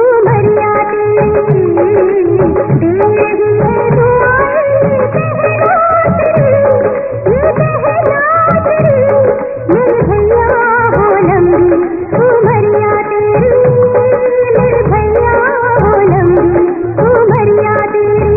उमरिया तेरी दे रही है दुआएं कहना तेरी ये कहना तेरी मेरे भैया हो लंबी उमरिया तेरी मेरे भैया हो लंबी उमरिया तेरी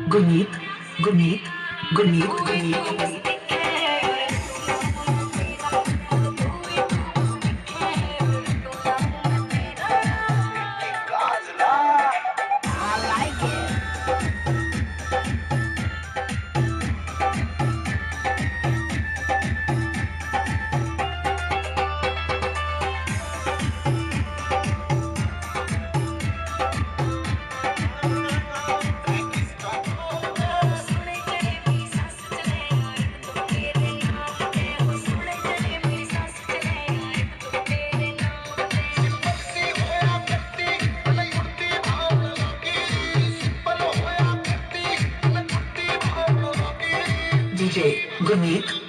गुरमीत गुरमीत गुरमीत गुरमीत DJ Gurmeet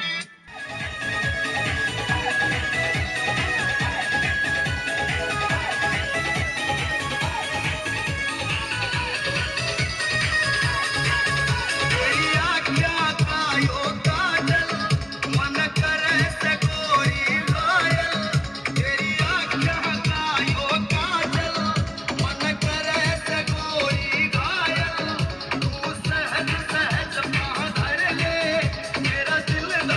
मेरा दिल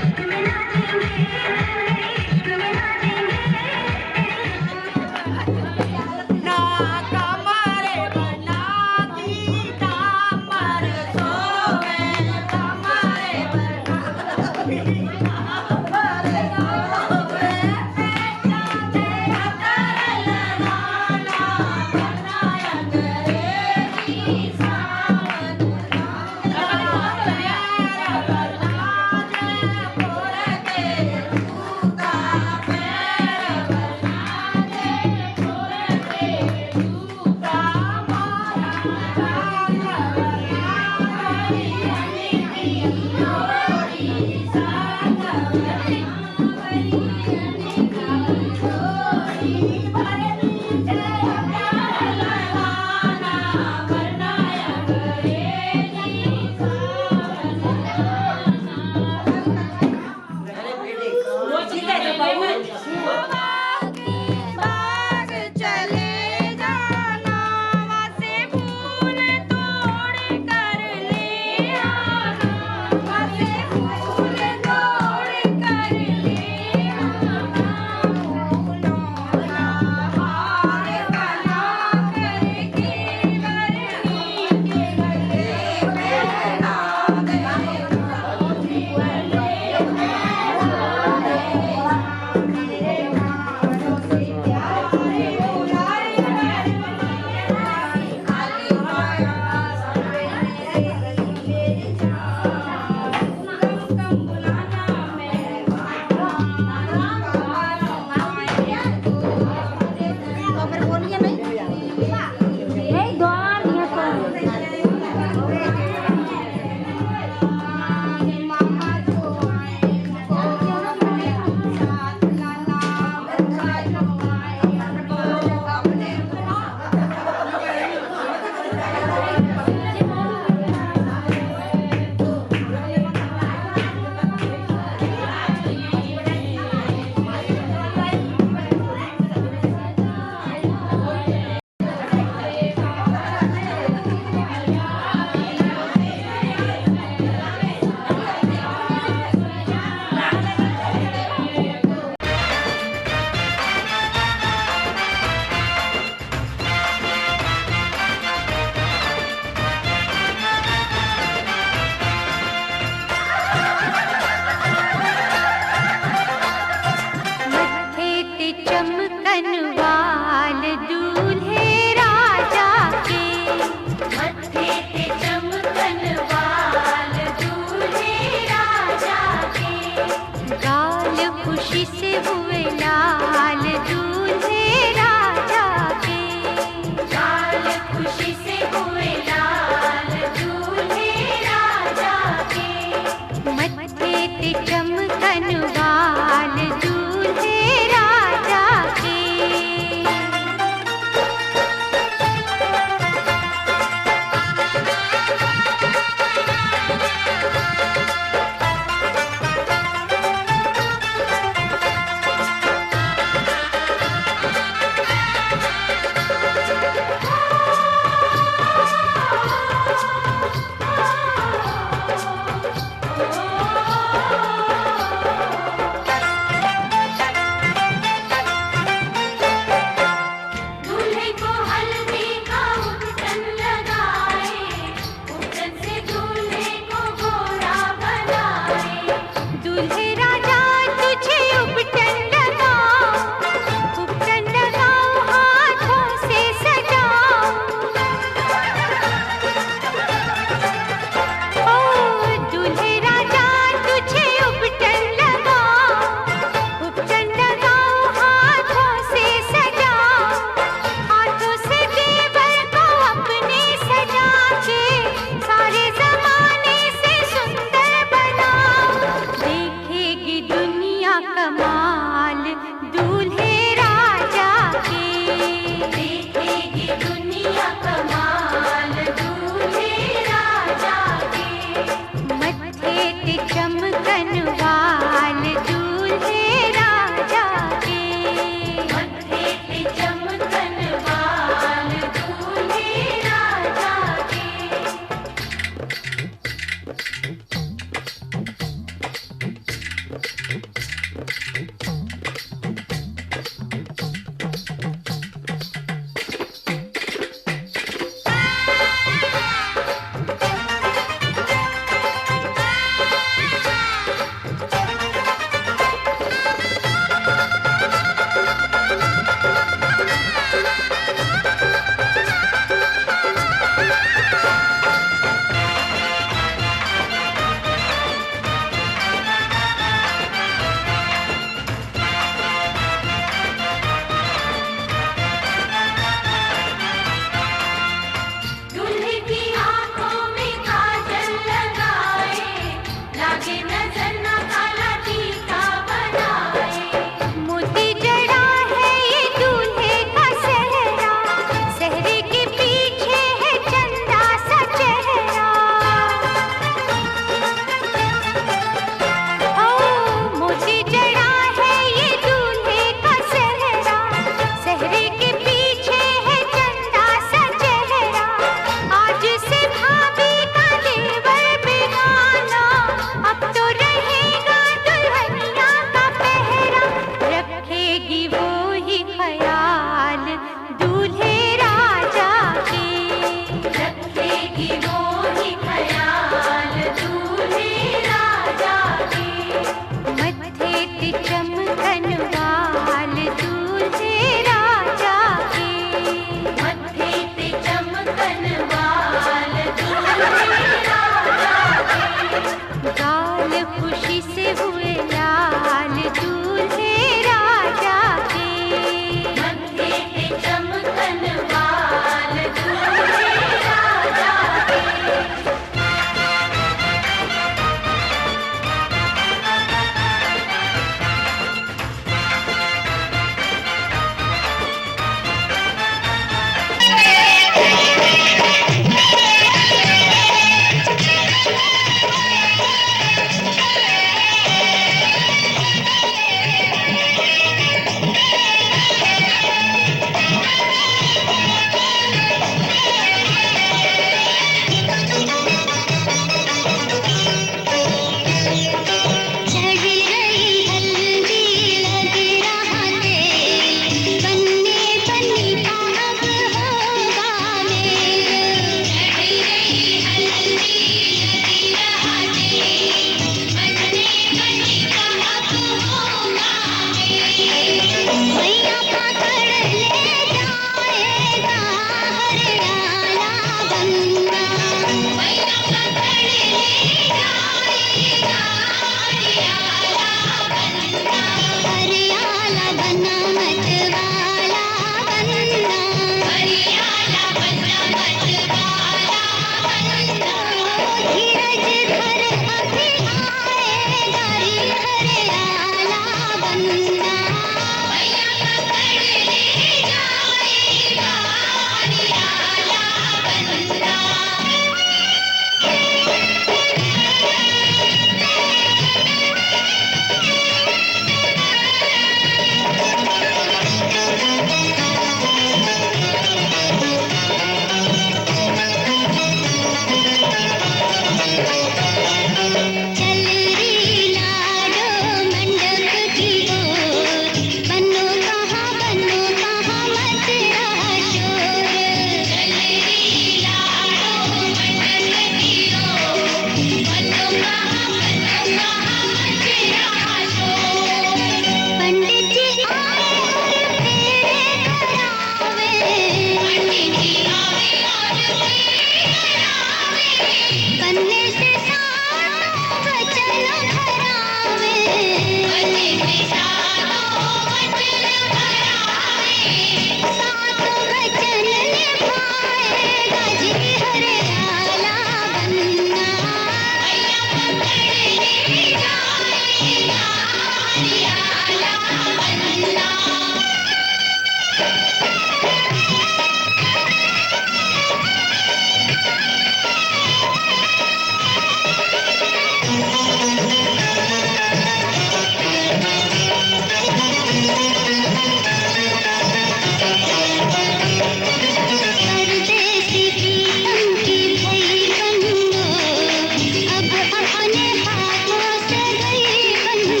अपने हाथों से गई बनो,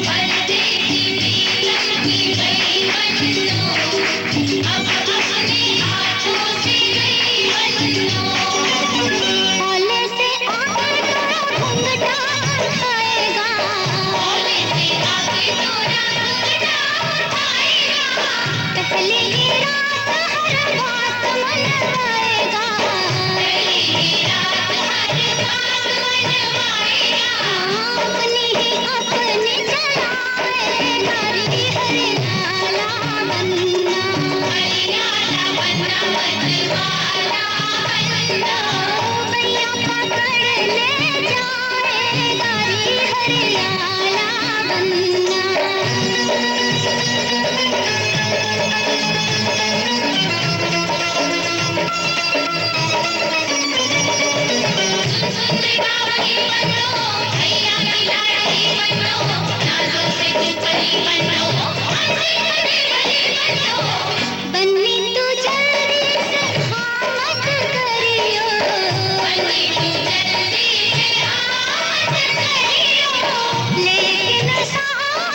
परदेसी लक्ष्मी गई बनो, अब अपने हाथों से गई बनो। ओले से आके घूंघटा उठाएगा, ओले से आके घूंघटा उठाएगा, पहली रात हर बात मनवाएगा, पहली रात हर बात मनवाएगा, अपनी ही अपनी चलाएगा रे हरियाला बन्ना, हरियाला बन्ना बनवाला बन्ना, भैया पकड़ ले जाएगा रे हरियाला बन्ना। बन्नी तू जल्दी से हाथ करियो, बन्नी तू जल्दी से हाथ करियो, लेकिन साथ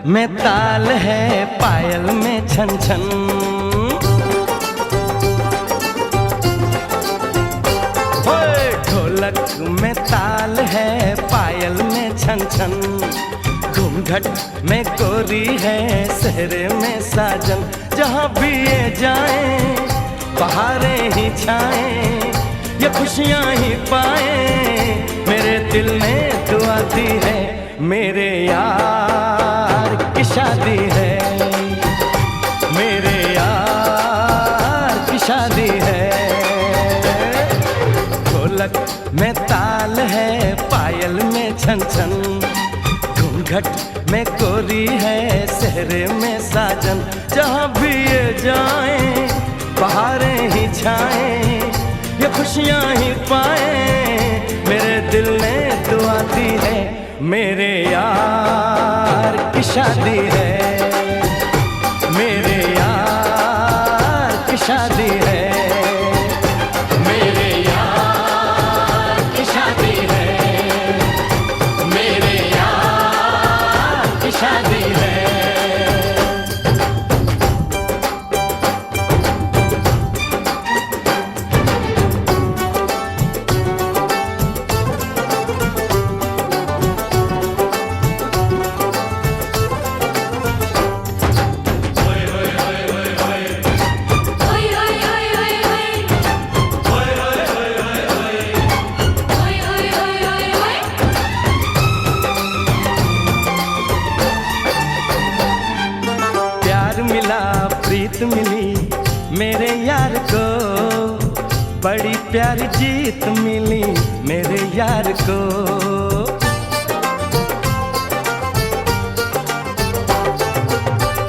में ताल है, पायल में छन छन। ओए ढोलक में ताल है, पायल में छन छन। घूंघट में कोरी है, सहरे में साजन। जहाँ भी ये जाएं, बहारें ही छाएं, ये खुशियाँ ही पाएं। मेरे दिल ने दुआ दी है, मेरे यार की शादी है, मेरे यार की शादी है। ढोलक में ताल है, पायल में छन छन। घूंघट में कोरी है, सहरे में साजन। जहाँ भी ये जाएं, बहारें ही छाएं, ये खुशियाँ ही पाएं। मेरे दिल ने दुआ दी है, मेरे यार की शादी है, मेरे यार की शादी है, मेरे यार की शादी है, मेरे यार की शादी है। प्रीत मिली मेरे यार को, बड़ी प्यारी जीत मिली मेरे यार को।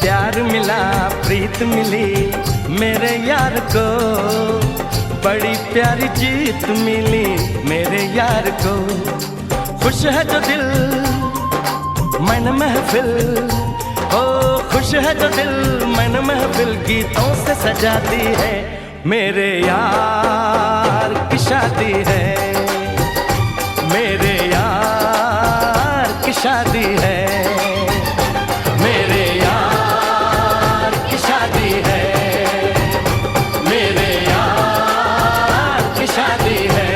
प्यार मिला प्रीत मिली मेरे यार को, बड़ी प्यारी जीत मिली मेरे यार को। खुश है जो दिल मन महफिल, ओ खुश है जो दिल मन महफिल गीतों से सजाती है। मेरे यार की शादी है, मेरे यार की शादी है, मेरे यार की शादी है, मेरे यार की शादी है।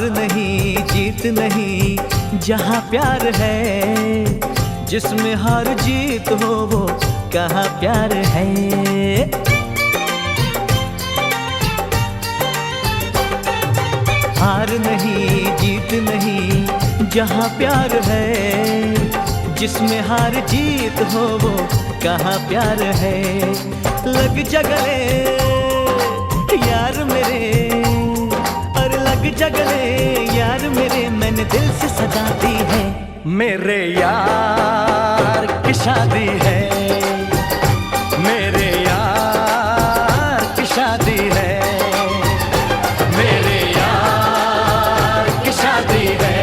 नहीं जीत नहीं जहाँ प्यार है, जिसमें हार जीत हो वो कहाँ प्यार है। हार नहीं जीत नहीं जहाँ प्यार है, जिसमें हार जीत हो वो कहाँ प्यार है। लग जा गले यार मेरे, लग जगले यार मेरे, मैंने दिल से सजा दी है। मेरे यार की शादी है, मेरे यार की शादी है, मेरे यार की शादी है,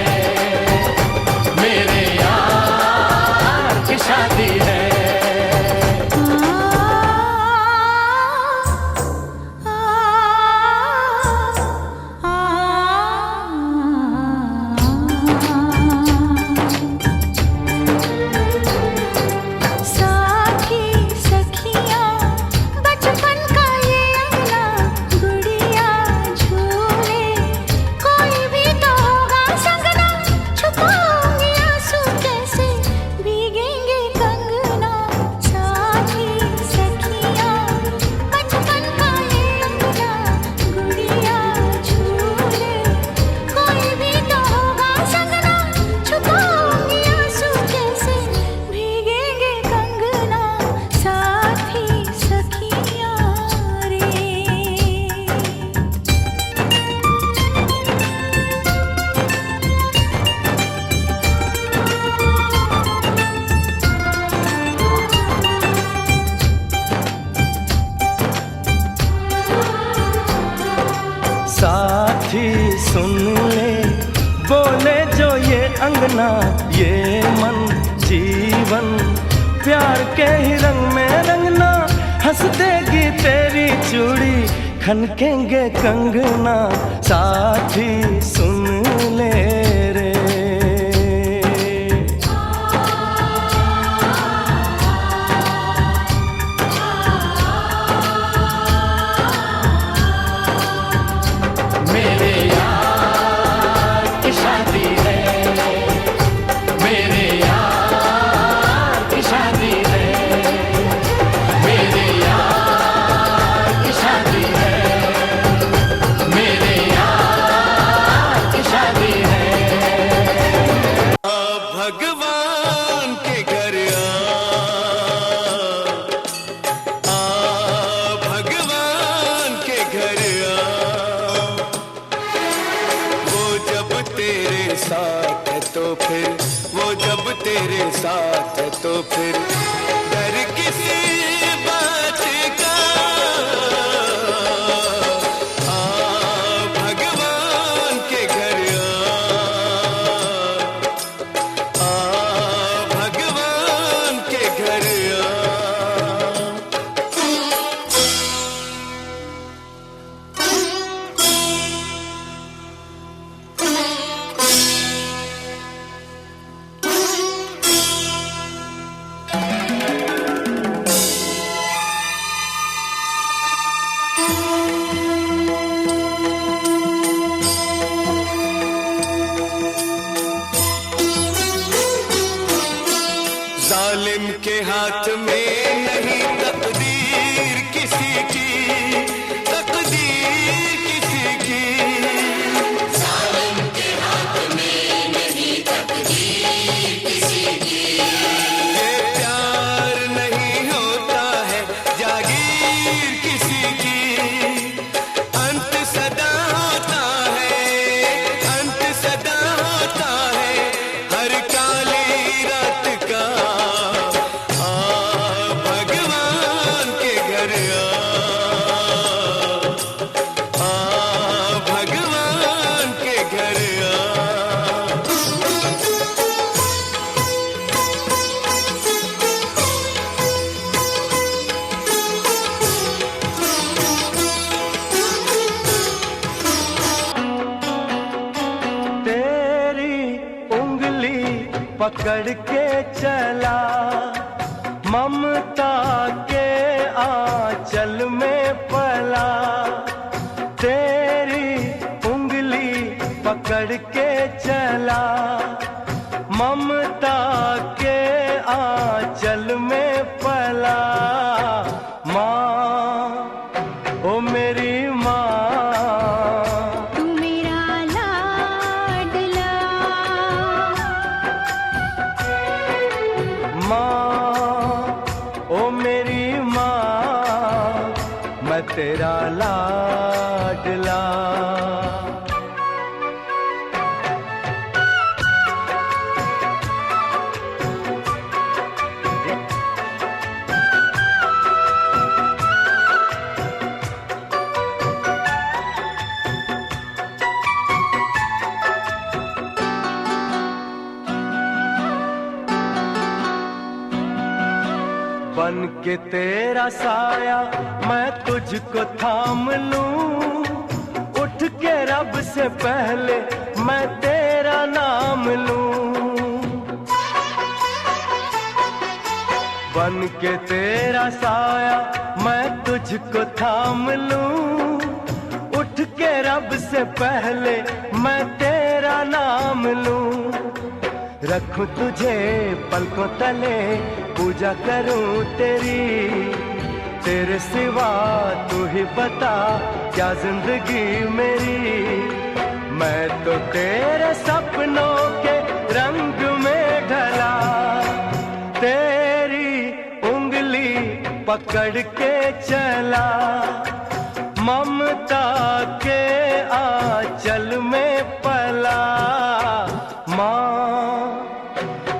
मेरे यार की शादी है। सा सुन ले, बोले जो ये अंगना ये मन जीवन, प्यार के ही रंग में रंगना, हंस देगी तेरी चूड़ी, खनकेंगे कंगना, साथी सुन ले रे। मेरे यार की शादी है, मेरे यार की शादी है, मेरे यार की शादी है, मेरे यार की शादी है। भगवान के घर भगवान के घर वो जब तेरे साथ है तो फिर, वो जब तेरे साथ है तो फिर डर किसी बात का। भगवान के घर भगवान के घर जालिम के हाथ में नहीं तकदीर किसी की, तकदीर किसी की। जालिम के हाथ में नहीं तकदीर किसी की। ये प्यार नहीं होता है जागीर किसी की। अंत सदा होता है, अंत सदा होता है हर काली रात का। भगवान के घर भगवान के घर तेरी उंगली पकड़ के चला, ममता के आंचल में पला। तेरी उंगली पकड़ के चला, ममता के आंचल में पला। माँ ओ मेरी माँ, तू मेरा लाडला, माँ ओ मेरी माँ, मैं तेरा लाडला। बन के तेरा साया मैं तुझको थाम लूं, उठ के रब से पहले मैं तेरा नाम लूं। बन के तेरा साया मैं तुझको थाम लूं, उठ के रब से पहले मैं तेरा नाम लूं। रखूं तुझे पलकों तले, पूजा करूं तेरी, तेरे सिवा तू ही बता क्या जिंदगी मेरी। मैं तो तेरे सपनों के रंग में ढला, तेरी उंगली पकड़ के चला, ममता के आंचल में पला। माँ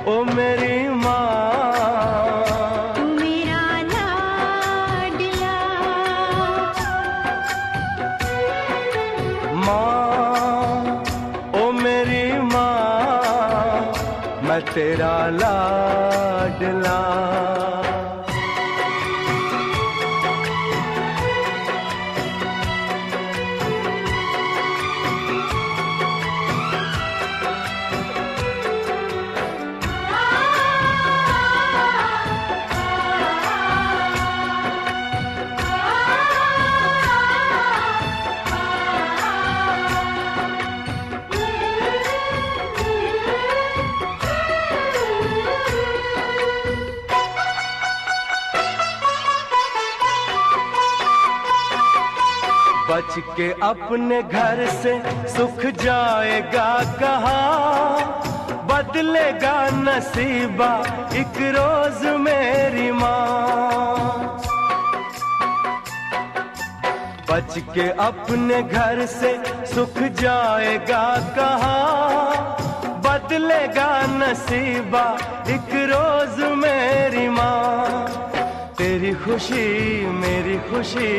ओ मेरी माँ, तू मेरा लाडला, माँ तेरा लाडला। बच के अपने घर से सुख जाएगा कहाँ, बदलेगा नसीबा एक रोज मेरी माँ। बच के अपने घर से सुख जाएगा कहाँ, बदलेगा नसीबा एक रोज मेरी माँ। तेरी खुशी मेरी खुशी,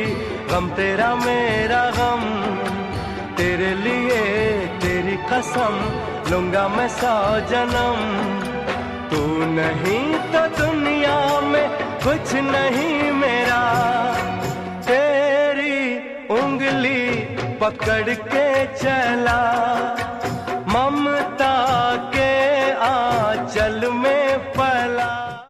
गम तेरा मेरा गम, तेरे लिए तेरी कसम लूंगा मैं 100 जन्म। तू नहीं तो दुनिया में कुछ नहीं मेरा, तेरी उंगली पकड़ के चला।